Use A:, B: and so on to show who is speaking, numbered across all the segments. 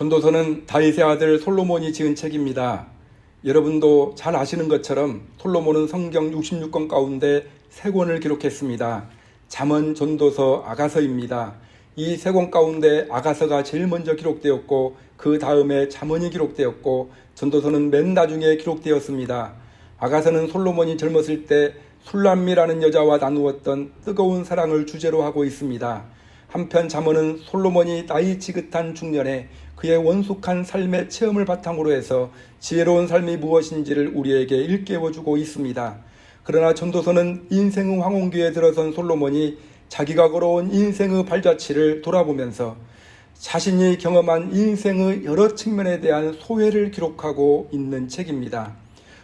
A: 전도서는 다윗의 아들 솔로몬이 지은 책입니다. 여러분도 잘 아시는 것처럼 솔로몬은 성경 66권 가운데 3권을 기록했습니다. 잠언, 전도서, 아가서입니다. 이 3권 가운데 아가서가 제일 먼저 기록되었고 그 다음에 잠언이 기록되었고 전도서는 맨 나중에 기록되었습니다. 아가서는 솔로몬이 젊었을 때 술람미라는 여자와 나누었던 뜨거운 사랑을 주제로 하고 있습니다. 한편 잠언은 솔로몬이 나이 지긋한 중년에 그의 원숙한 삶의 체험을 바탕으로 해서 지혜로운 삶이 무엇인지를 우리에게 일깨워주고 있습니다. 그러나 전도서는 인생의 황혼기에 들어선 솔로몬이 자기가 걸어온 인생의 발자취를 돌아보면서 자신이 경험한 인생의 여러 측면에 대한 소회를 기록하고 있는 책입니다.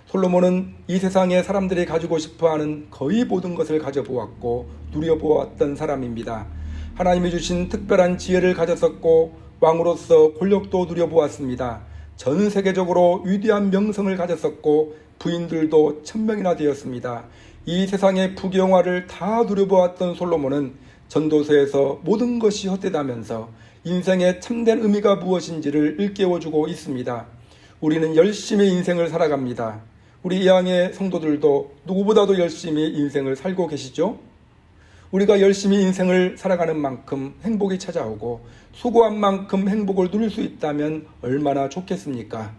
A: 솔로몬은 이 세상에 사람들이 가지고 싶어하는 거의 모든 것을 가져보았고 누려보았던 사람입니다. 하나님이 주신 특별한 지혜를 가졌었고 왕으로서 권력도 누려보았습니다. 전 세계적으로 위대한 명성을 가졌었고 부인들도 1000명이나 되었습니다. 이 세상의 부귀영화를 다 누려보았던 솔로몬은 전도서에서 모든 것이 헛되다면서 인생의 참된 의미가 무엇인지를 일깨워주고 있습니다. 우리는 열심히 인생을 살아갑니다. 우리 이항의 성도들도 누구보다도 열심히 인생을 살고 계시죠? 우리가 열심히 인생을 살아가는 만큼 행복이 찾아오고 수고한 만큼 행복을 누릴 수 있다면 얼마나 좋겠습니까?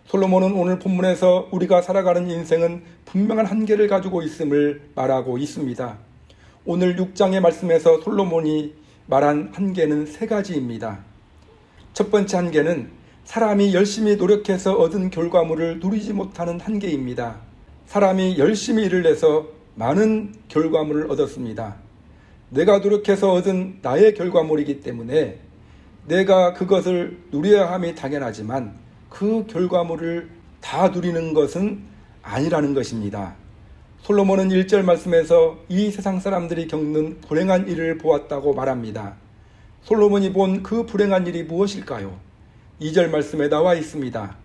A: 솔로몬은 오늘 본문에서 우리가 살아가는 인생은 분명한 한계를 가지고 있음을 말하고 있습니다. 오늘 6장의 말씀에서 솔로몬이 말한 한계는 3가지입니다. 첫 번째 한계는 사람이 열심히 노력해서 얻은 결과물을 누리지 못하는 한계입니다. 사람이 열심히 일을 해서 많은 결과물을 얻었습니다. 내가 노력해서 얻은 나의 결과물이기 때문에 내가 그것을 누려야 함이 당연하지만 그 결과물을 다 누리는 것은 아니라는 것입니다. 솔로몬은 1절 말씀에서 이 세상 사람들이 겪는 불행한 일을 보았다고 말합니다. 솔로몬이 본 그 불행한 일이 무엇일까요? 2절 말씀에 나와 있습니다.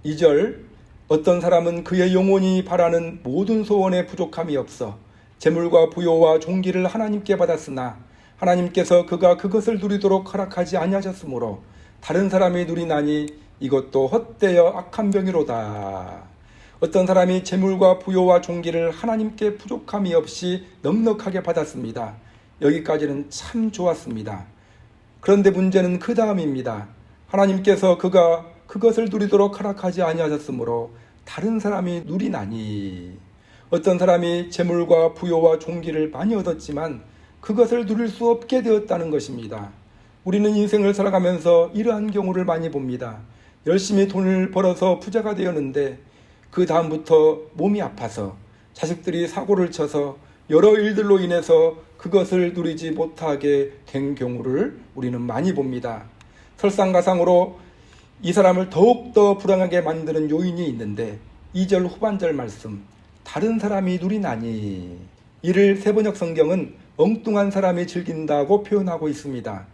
A: 2절, 어떤 사람은 그의 영혼이 바라는 모든 소원에 부족함이 없어 재물과 부요와 종기를 하나님께 받았으나 하나님께서 그가 그것을 누리도록 허락하지 아니하셨으므로 다른 사람이 누리나니 이것도 헛되어 악한 병이로다. 어떤 사람이 재물과 부요와 종기를 하나님께 부족함이 없이 넉넉하게 받았습니다. 여기까지는 참 좋았습니다. 그런데 문제는 그 다음입니다. 하나님께서 그가 그것을 누리도록 허락하지 아니하셨으므로 다른 사람이 누리나니, 어떤 사람이 재물과 부요와 종기를 많이 얻었지만 그것을 누릴 수 없게 되었다는 것입니다. 우리는 인생을 살아가면서 이러한 경우를 많이 봅니다. 열심히 돈을 벌어서 부자가 되었는데 그 다음부터 몸이 아파서 자식들이 사고를 쳐서 여러 일들로 인해서 그것을 누리지 못하게 된 경우를 우리는 많이 봅니다. 설상가상으로 이 사람을 더욱더 불행하게 만드는 요인이 있는데 2절 후반절 말씀, 다른 사람이 누리나니, 이를 세번역 성경은 엉뚱한 사람이 즐긴다고 표현하고 있습니다.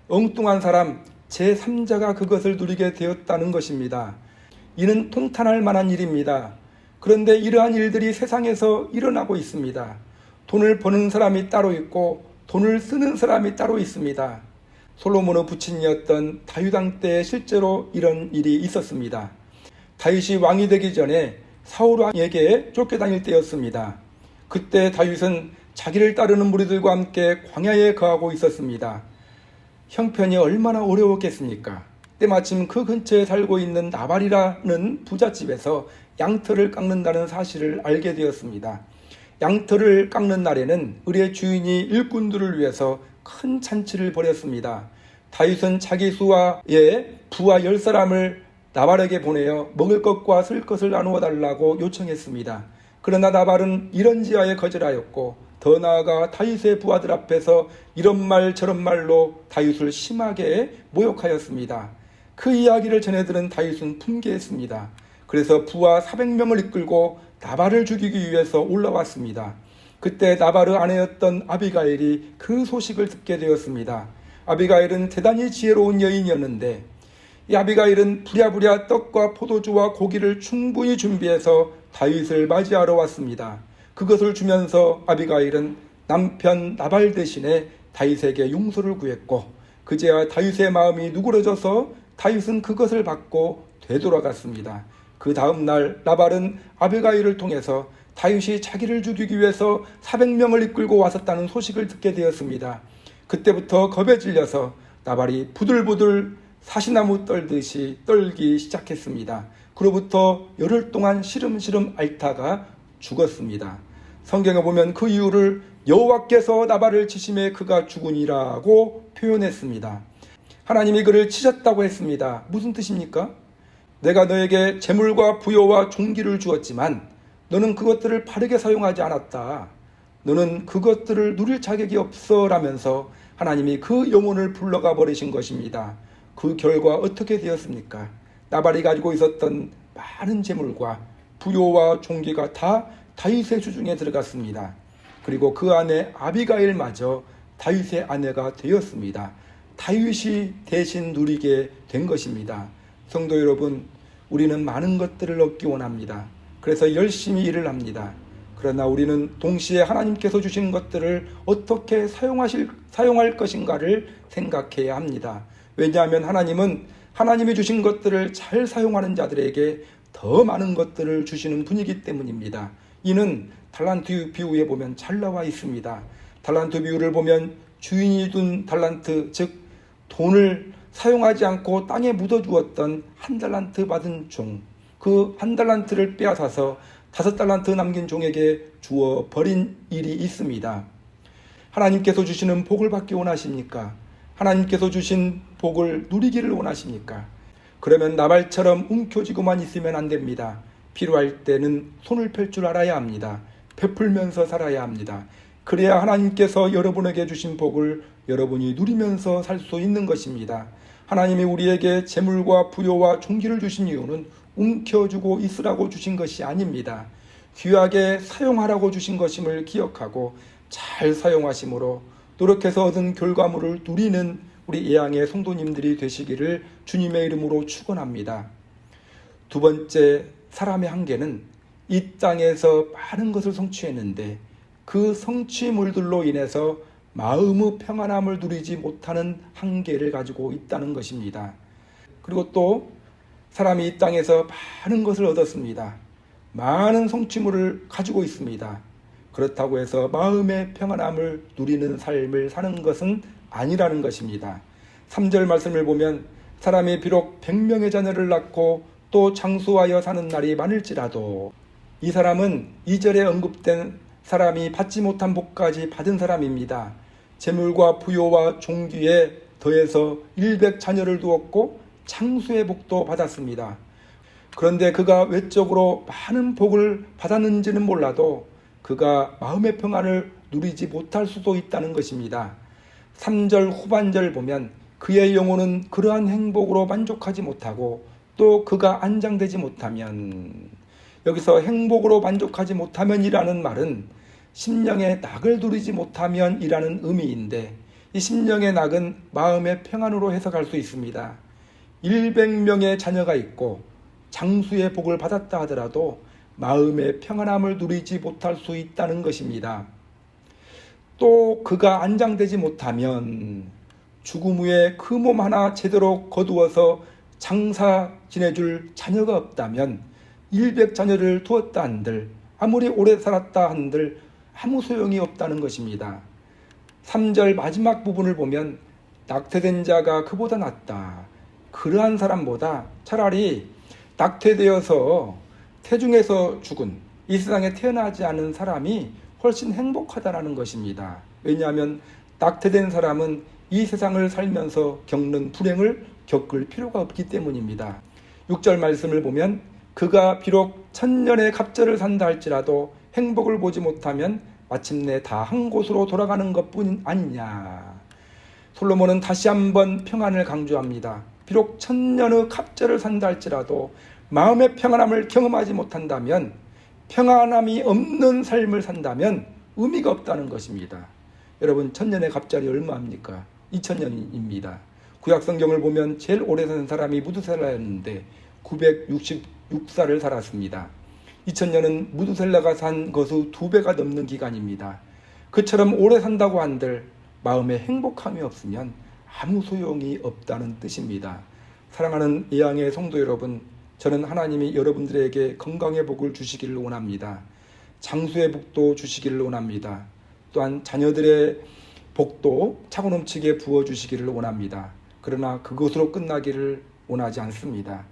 A: 엉뚱한 사람, 제3자가 그것을 누리게 되었다는 것입니다. 이는 통탄할 만한 일입니다. 그런데 이러한 일들이 세상에서 일어나고 있습니다. 돈을 버는 사람이 따로 있고 돈을 쓰는 사람이 따로 있습니다. 솔로몬의 부친이었던 다윗 왕 때 실제로 이런 일이 있었습니다. 다윗이 왕이 되기 전에 사울 왕에게 쫓겨다닐 때였습니다. 그때 다윗은 자기를 따르는 무리들과 함께 광야에 거하고 있었습니다. 형편이 얼마나 어려웠겠습니까? 때마침 그 근처에 살고 있는 나발이라는 부잣집에서 양털을 깎는다는 사실을 알게 되었습니다. 양털을 깎는 날에는 을의 주인이 일꾼들을 위해서 큰 잔치를 벌였습니다. 다윗은 자기 수하에 부하 10사람을 나발에게 보내어 먹을 것과 쓸 것을 나누어 달라고 요청했습니다. 그러나 나발은 이런 지하에 거절하였고 더 나아가 다윗의 부하들 앞에서 이런 말 저런 말로 다윗을 심하게 모욕하였습니다. 그 이야기를 전해들은 다윗은 분개했습니다. 그래서 부하 400명을 이끌고 나발을 죽이기 위해서 올라왔습니다. 그때 나발의 아내였던 아비가일이 그 소식을 듣게 되었습니다. 아비가일은 대단히 지혜로운 여인이었는데 이 아비가일은 부랴부랴 떡과 포도주와 고기를 충분히 준비해서 다윗을 맞이하러 왔습니다. 그것을 주면서 아비가일은 남편 나발 대신에 다윗에게 용서를 구했고 그제야 다윗의 마음이 누그러져서 다윗은 그것을 받고 되돌아갔습니다. 그 다음 날 나발은 아비가일을 통해서 다윗이 자기를 죽이기 위해서 400명을 이끌고 왔었다는 소식을 듣게 되었습니다. 그때부터 겁에 질려서 나발이 부들부들 사시나무 떨듯이 떨기 시작했습니다. 그로부터 열흘 동안 시름시름 앓다가 죽었습니다. 성경에 보면 그 이유를 여호와께서 나발을 치심에 그가 죽으니라고 표현했습니다. 하나님이 그를 치셨다고 했습니다. 무슨 뜻입니까? 내가 너에게 재물과 부여와 종기를 주었지만 너는 그것들을 바르게 사용하지 않았다. 너는 그것들을 누릴 자격이 없어라면서 하나님이 그 영혼을 불러가 버리신 것입니다. 그 결과 어떻게 되었습니까? 나발이 가지고 있었던 많은 재물과 부여와 종기가 다 다윗의 주중에 들어갔습니다. 그리고 그 안에 아비가일마저 다윗의 아내가 되었습니다. 다윗이 대신 누리게 된 것입니다. 성도 여러분, 우리는 많은 것들을 얻기 원합니다. 그래서 열심히 일을 합니다. 그러나 우리는 동시에 하나님께서 주신 것들을 어떻게 사용할 것인가를 생각해야 합니다. 왜냐하면 하나님은 하나님이 주신 것들을 잘 사용하는 자들에게 더 많은 것들을 주시는 분이기 때문입니다. 이는 달란트 비유에 보면 잘 나와 있습니다. 달란트 비유를 보면 주인이 둔 달란트, 즉 돈을 사용하지 않고 땅에 묻어주었던 1달란트 받은 종, 그 1달란트를 빼앗아서 5달란트 남긴 종에게 주어 버린 일이 있습니다. 하나님께서 주시는 복을 받기 원하십니까? 하나님께서 주신 복을 누리기를 원하십니까? 그러면 나발처럼 움켜쥐고만 있으면 안 됩니다. 필요할 때는 손을 펼 줄 알아야 합니다. 베풀면서 살아야 합니다. 그래야 하나님께서 여러분에게 주신 복을 여러분이 누리면서 살 수 있는 것입니다. 하나님이 우리에게 재물과 부여와 종기를 주신 이유는 움켜쥐고 있으라고 주신 것이 아닙니다. 귀하게 사용하라고 주신 것임을 기억하고 잘 사용하심으로 노력해서 얻은 결과물을 누리는 우리 예양의 성도님들이 되시기를 주님의 이름으로 축원합니다. 두 번째, 사람의 한계는 이 땅에서 많은 것을 성취했는데 그 성취물들로 인해서 마음의 평안함을 누리지 못하는 한계를 가지고 있다는 것입니다. 그리고 또 사람이 이 땅에서 많은 것을 얻었습니다. 많은 성취물을 가지고 있습니다. 그렇다고 해서 마음의 평안함을 누리는 삶을 사는 것은 아니라는 것입니다. 3절 말씀을 보면 사람이 비록 100명의 자녀를 낳고 또 장수하여 사는 날이 많을지라도, 이 사람은 2절에 언급된 사람이 받지 못한 복까지 받은 사람입니다. 재물과 부여와 종기에 더해서 100자녀를 두었고 장수의 복도 받았습니다. 그런데 그가 외적으로 많은 복을 받았는지는 몰라도 그가 마음의 평안을 누리지 못할 수도 있다는 것입니다. 3절 후반절 보면 그의 영혼은 그러한 행복으로 만족하지 못하고 또 그가 안장되지 못하면, 여기서 행복으로 만족하지 못하면이라는 말은 심령의 낙을 누리지 못하면 이라는 의미인데, 이 심령의 낙은 마음의 평안으로 해석할 수 있습니다. 100명의 자녀가 있고 장수의 복을 받았다 하더라도 마음의 평안함을 누리지 못할 수 있다는 것입니다. 또 그가 안장되지 못하면 죽음 후에 그 몸 하나 제대로 거두어서 장사 지내줄 자녀가 없다면 100자녀를 두었다 한들, 아무리 오래 살았다 한들 아무 소용이 없다는 것입니다. 3절 마지막 부분을 보면 낙태된 자가 그보다 낫다. 그러한 사람보다 차라리 낙태되어서 태중에서 죽은, 이 세상에 태어나지 않은 사람이 훨씬 행복하다라는 것입니다. 왜냐하면 낙태된 사람은 이 세상을 살면서 겪는 불행을 겪을 필요가 없기 때문입니다. 6절 말씀을 보면 그가 비록 1000년의 갑절을 산다 할지라도 행복을 보지 못하면 마침내 다 한 곳으로 돌아가는 것뿐 아니냐. 솔로몬은 다시 한번 평안을 강조합니다. 비록 1000년의 갑절을 산다 할지라도 마음의 평안함을 경험하지 못한다면, 평안함이 없는 삶을 산다면 의미가 없다는 것입니다. 여러분, 1000년의 갑절이 얼마입니까? 2000년입니다. 구약성경을 보면 제일 오래 산 사람이 무두셀라였는데 966살을 살았습니다. 2000년은 무두셀라가 산 것의 2배가 넘는 기간입니다. 그처럼 오래 산다고 한들 마음에 행복함이 없으면 아무 소용이 없다는 뜻입니다. 사랑하는 예양의 성도 여러분, 저는 하나님이 여러분들에게 건강의 복을 주시기를 원합니다. 장수의 복도 주시기를 원합니다. 또한 자녀들의 복도 차고 넘치게 부어주시기를 원합니다. 그러나 그것으로 끝나기를 원하지 않습니다.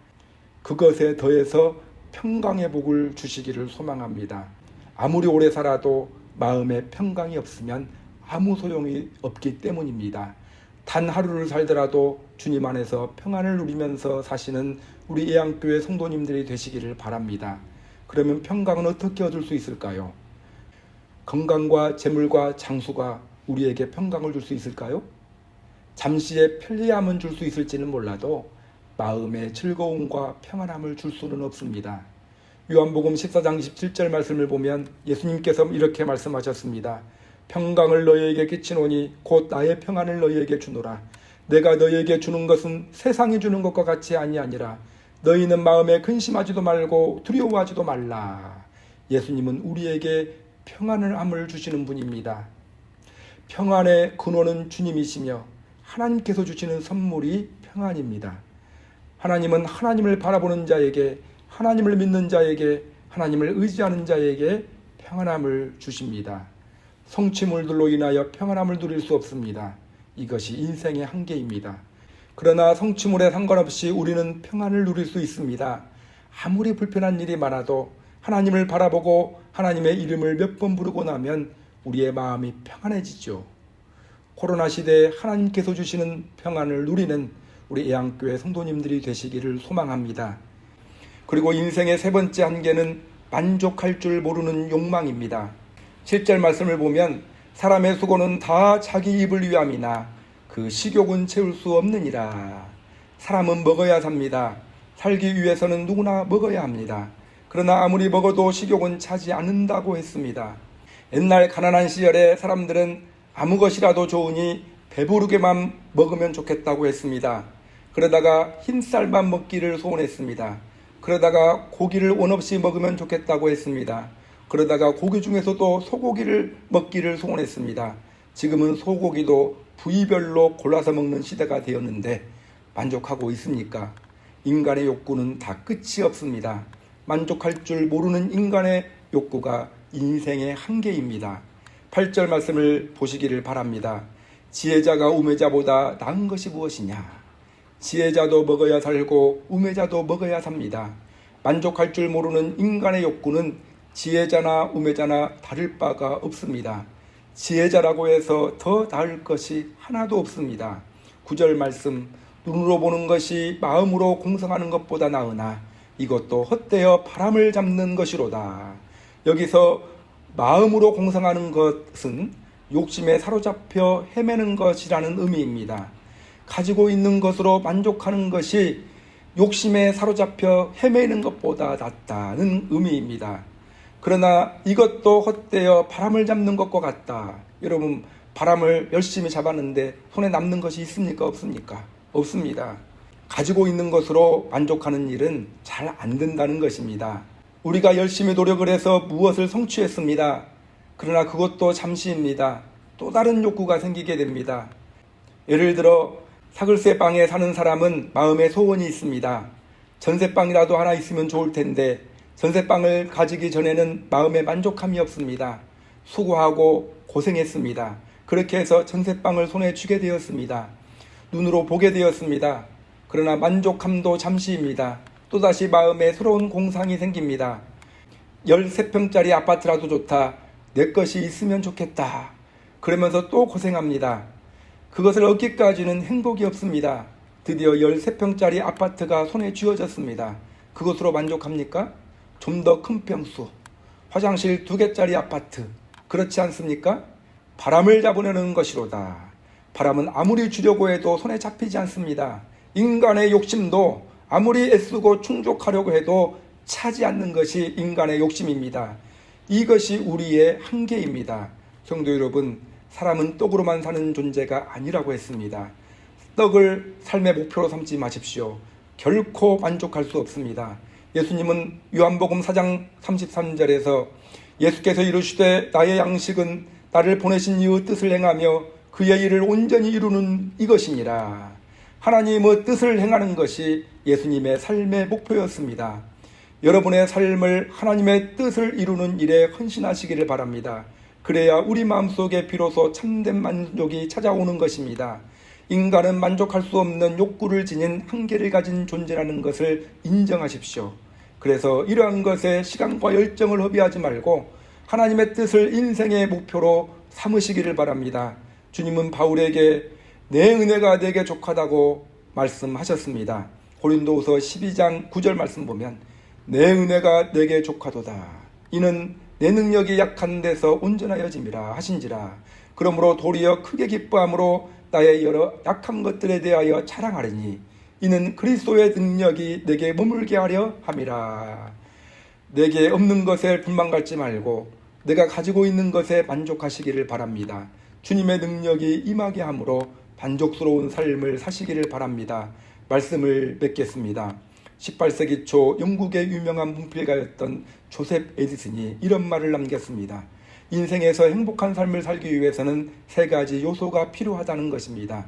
A: 그것에 더해서 평강의 복을 주시기를 소망합니다. 아무리 오래 살아도 마음에 평강이 없으면 아무 소용이 없기 때문입니다. 단 하루를 살더라도 주님 안에서 평안을 누리면서 사시는 우리 예양교회 성도님들이 되시기를 바랍니다. 그러면 평강은 어떻게 얻을 수 있을까요? 건강과 재물과 장수가 우리에게 평강을 줄 수 있을까요? 잠시의 편리함은 줄 수 있을지는 몰라도 마음의 즐거움과 평안함을 줄 수는 없습니다. 요한복음 14장 27절 말씀을 보면 예수님께서 이렇게 말씀하셨습니다. 평강을 너희에게 끼치노니 곧 나의 평안을 너희에게 주노라. 내가 너희에게 주는 것은 세상이 주는 것과 같이 아니하니라. 너희는 마음에 근심하지도 말고 두려워하지도 말라. 예수님은 우리에게 평안을 주시는 분입니다. 평안의 근원은 주님이시며 하나님께서 주시는 선물이 평안입니다. 하나님은 하나님을 바라보는 자에게, 하나님을 믿는 자에게, 하나님을 의지하는 자에게 평안함을 주십니다. 성취물들로 인하여 평안함을 누릴 수 없습니다. 이것이 인생의 한계입니다. 그러나 성취물에 상관없이 우리는 평안을 누릴 수 있습니다. 아무리 불편한 일이 많아도 하나님을 바라보고 하나님의 이름을 몇 번 부르고 나면 우리의 마음이 평안해지죠. 코로나 시대에 하나님께서 주시는 평안을 누리는 우리 예양교회 성도님들이 되시기를 소망합니다. 그리고 인생의 세 번째 한계는 만족할 줄 모르는 욕망입니다. 7절 말씀을 보면 사람의 수고는 다 자기 입을 위함이나 그 식욕은 채울 수 없느니라. 사람은 먹어야 삽니다. 살기 위해서는 누구나 먹어야 합니다. 그러나 아무리 먹어도 식욕은 차지 않는다고 했습니다. 옛날 가난한 시절에 사람들은 아무 것이라도 좋으니 배부르게만 먹으면 좋겠다고 했습니다. 그러다가 흰쌀만 먹기를 소원했습니다. 그러다가 고기를 원 없이 먹으면 좋겠다고 했습니다. 그러다가 고기 중에서도 소고기를 먹기를 소원했습니다. 지금은 소고기도 부위별로 골라서 먹는 시대가 되었는데 만족하고 있습니까? 인간의 욕구는 다 끝이 없습니다. 만족할 줄 모르는 인간의 욕구가 인생의 한계입니다. 8절 말씀을 보시기를 바랍니다. 지혜자가 우매자보다 나은 것이 무엇이냐? 지혜자도 먹어야 살고 우매자도 먹어야 삽니다. 만족할 줄 모르는 인간의 욕구는 지혜자나 우매자나 다를 바가 없습니다. 지혜자라고 해서 더 나을 것이 하나도 없습니다. 9절 말씀, 눈으로 보는 것이 마음으로 공성하는 것보다 나으나 이것도 헛되어 바람을 잡는 것이로다. 여기서 마음으로 공성하는 것은 욕심에 사로잡혀 헤매는 것이라는 의미입니다. 가지고 있는 것으로 만족하는 것이 욕심에 사로잡혀 헤매는 것보다 낫다는 의미입니다. 그러나 이것도 헛되어 바람을 잡는 것과 같다. 여러분, 바람을 열심히 잡았는데 손에 남는 것이 있습니까? 없습니까? 없습니다. 가지고 있는 것으로 만족하는 일은 잘 안 된다는 것입니다. 우리가 열심히 노력을 해서 무엇을 성취했습니다. 그러나 그것도 잠시입니다. 또 다른 욕구가 생기게 됩니다. 예를 들어 사글세 방에 사는 사람은 마음에 소원이 있습니다. 전세방이라도 하나 있으면 좋을 텐데 전세방을 가지기 전에는 마음에 만족함이 없습니다. 수고하고 고생했습니다. 그렇게 해서 전세방을 손에 쥐게 되었습니다. 눈으로 보게 되었습니다. 그러나 만족함도 잠시입니다. 또다시 마음에 새로운 공상이 생깁니다. 13평짜리 아파트라도 좋다. 내 것이 있으면 좋겠다. 그러면서 또 고생합니다. 그것을 얻기까지는 행복이 없습니다. 드디어 13평짜리 아파트가 손에 쥐어졌습니다. 그것으로 만족합니까? 좀 더 큰 평수, 화장실 2개짜리 아파트, 그렇지 않습니까? 바람을 잡으려는 것이로다. 바람은 아무리 주려고 해도 손에 잡히지 않습니다. 인간의 욕심도 아무리 애쓰고 충족하려고 해도 차지 않는 것이 인간의 욕심입니다. 이것이 우리의 한계입니다. 성도 여러분, 사람은 떡으로만 사는 존재가 아니라고 했습니다. 떡을 삶의 목표로 삼지 마십시오. 결코 만족할 수 없습니다. 예수님은 요한복음 4장 33절에서 예수께서 이르시되 나의 양식은 나를 보내신 이의 뜻을 행하며 그의 일을 온전히 이루는 이것이니라. 하나님의 뜻을 행하는 것이 예수님의 삶의 목표였습니다. 여러분의 삶을 하나님의 뜻을 이루는 일에 헌신하시기를 바랍니다. 그래야 우리 마음속에 비로소 참된 만족이 찾아오는 것입니다. 인간은 만족할 수 없는 욕구를 지닌 한계를 가진 존재라는 것을 인정하십시오. 그래서 이러한 것에 시간과 열정을 허비하지 말고 하나님의 뜻을 인생의 목표로 삼으시기를 바랍니다. 주님은 바울에게 내 은혜가 내게 족하다고 말씀하셨습니다. 고린도후서 12장 9절 말씀 보면 내 은혜가 내게 족하도다. 이는 내 능력이 약한 데서 온전하여짐이라 하신지라. 그러므로 도리어 크게 기뻐함으로 나의 여러 약한 것들에 대하여 자랑하리니 이는 그리스도의 능력이 내게 머물게 하려 함이라. 내게 없는 것에 불만 갖지 말고 내가 가지고 있는 것에 만족하시기를 바랍니다. 주님의 능력이 임하게 함으로 만족스러운 삶을 사시기를 바랍니다. 말씀을 맺겠습니다. 18세기 초 영국의 유명한 문필가였던 조셉 에디슨이 이런 말을 남겼습니다. 인생에서 행복한 삶을 살기 위해서는 세 가지 요소가 필요하다는 것입니다.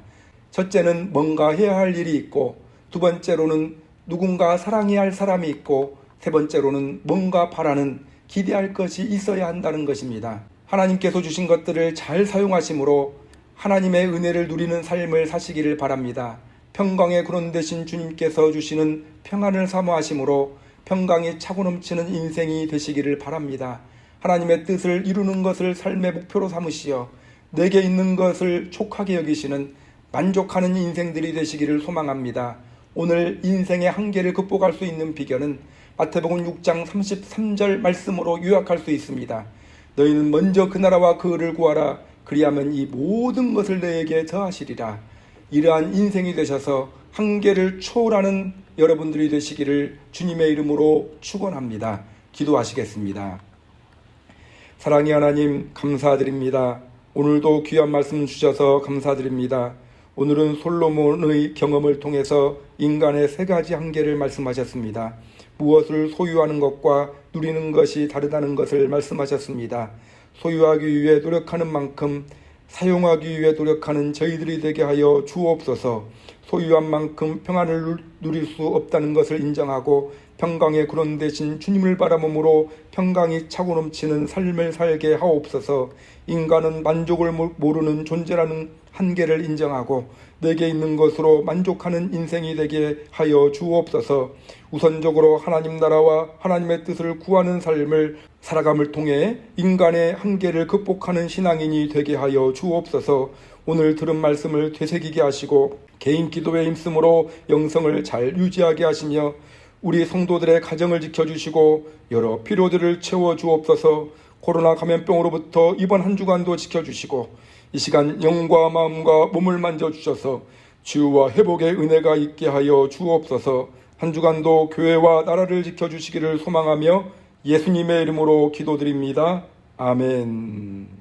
A: 첫째는 뭔가 해야 할 일이 있고, 두 번째로는 누군가 사랑해야 할 사람이 있고, 세 번째로는 뭔가 바라는 기대할 것이 있어야 한다는 것입니다. 하나님께서 주신 것들을 잘 사용하심으로 하나님의 은혜를 누리는 삶을 사시기를 바랍니다. 평강의 근원 되신 주님께서 주시는 평안을 사모하심으로 평강이 차고 넘치는 인생이 되시기를 바랍니다. 하나님의 뜻을 이루는 것을 삶의 목표로 삼으시어 내게 있는 것을 촉하게 여기시는 만족하는 인생들이 되시기를 소망합니다. 오늘 인생의 한계를 극복할 수 있는 비결은 마태복음 6장 33절 말씀으로 요약할 수 있습니다. 너희는 먼저 그 나라와 그 의를 구하라. 그리하면 이 모든 것을 너에게 더하시리라. 이러한 인생이 되셔서 한계를 초월하는 여러분들이 되시기를 주님의 이름으로 축원합니다. 기도하시겠습니다. 사랑의 하나님, 감사드립니다. 오늘도 귀한 말씀 주셔서 감사드립니다. 오늘은 솔로몬의 경험을 통해서 인간의 세 가지 한계를 말씀하셨습니다. 무엇을 소유하는 것과 누리는 것이 다르다는 것을 말씀하셨습니다. 소유하기 위해 노력하는 만큼 사용하기 위해 노력하는 저희들이 되게 하여 주옵소서. 소유한 만큼 평안을 누릴 수 없다는 것을 인정하고 평강의 근원 되신 주님을 바라봄으로 평강이 차고 넘치는 삶을 살게 하옵소서. 인간은 만족을 모르는 존재라는 한계를 인정하고 내게 있는 것으로 만족하는 인생이 되게 하여 주옵소서. 우선적으로 하나님 나라와 하나님의 뜻을 구하는 삶을 살아감을 통해 인간의 한계를 극복하는 신앙인이 되게 하여 주옵소서. 오늘 들은 말씀을 되새기게 하시고 개인 기도에 힘쓰므로 영성을 잘 유지하게 하시며 우리 성도들의 가정을 지켜주시고 여러 필요들을 채워주옵소서. 코로나 감염병으로부터 이번 한 주간도 지켜주시고 이 시간 영과 마음과 몸을 만져주셔서 치유와 회복의 은혜가 있게 하여 주옵소서. 한 주간도 교회와 나라를 지켜주시기를 소망하며 예수님의 이름으로 기도드립니다. 아멘.